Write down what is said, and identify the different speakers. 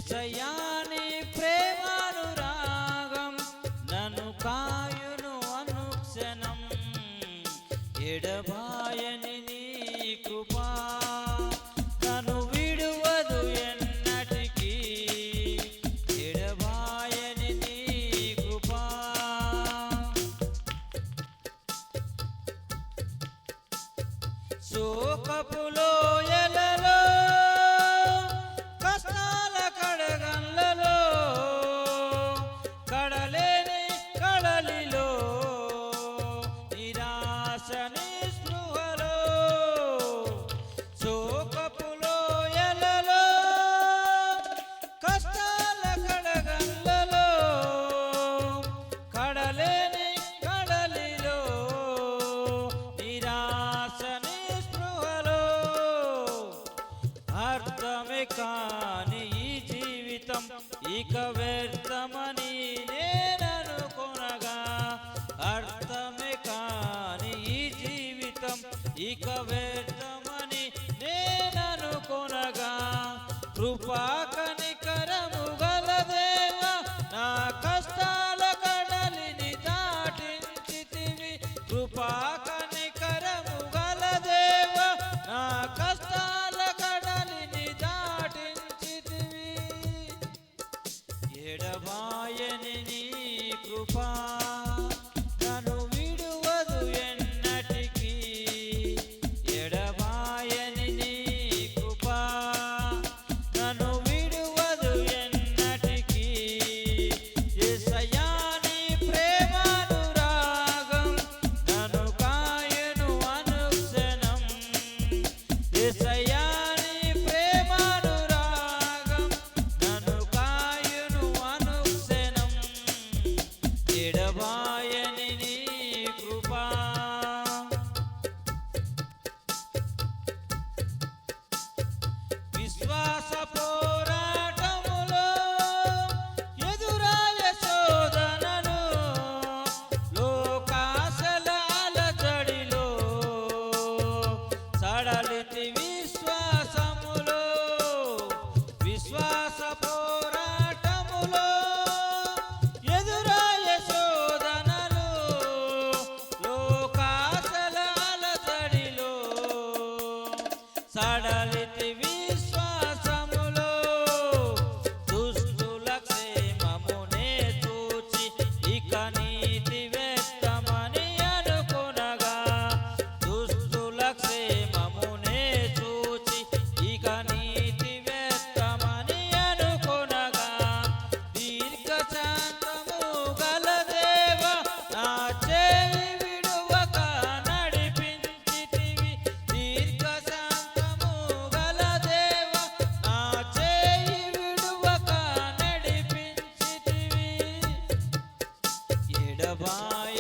Speaker 1: యేసయ్యా నీ ప్రేమానురాగం నన్ను కాయును అనుక్షణం ఎడబాయని నీ కృపా నన్ను విడువదు ఎన్నటికీ ఎడబాయని నీ కృపా శోకపు లోయలలో కష్టాల కడగండ్లలో కడలేని కడలిలో నిరాశ నిస్పృహలో శోకపు లోయలలో కష్టాల కడగండ్లలో కడలేని కడలిలో నిరాశ నిస్పృహలో అర్థమే కాని ఈ జీవితం ఇక వ్యర్థమని నేననుకొనగా అర్థమే కాని ఈ జీవితం ఇక వ్యర్థమని నేననుకొనగా కృపా కనికరము గల దేవా నా కష్టాల కడలిని దాటించితివి కృపా కనికరము గల దేవా నా కష్టాల కడలిని దాటించితివి ఎడబాయని నీ కృపా నన్ను విడువదు ఎన్నటికీ ఎడబాయని నీ కృపా నన్ను విడువదు ఎన్నటికీ యేసయ్యా నీ ప్రేమానురాగం నన్ను కాయును అనుక్షణం యేసయ్యా నీ ప్రేమానురాగం నన్ను కాయును అనుక్షణం ఎడబాయని నీ కృపా విశ్వాస పోరాటములో ఎదురాయ శోధనను లోకాశల అలజడిలో సడలితి విశ్వాసములో విశ్వాస పోరాటములో ఎదురాయ శోధనలు లోకాశల అలజడిలో సడలితి విశ్వాసములో దుష్టుల క్షేమమునే చూచి ఇక నీతి వ్యక్తమని అనుకొనగా దుష్టుల క్షేమమునే చూచి ఇక నీతి వ్యక్తమని అనుకొనగా దీర్ఘశాంతము గల దేవా నా చేయి విడువక నడిపించితివి దీర్ఘశాంతము గల దేవా నా చేయి విడువక నడిపించితివి ఎడబాయ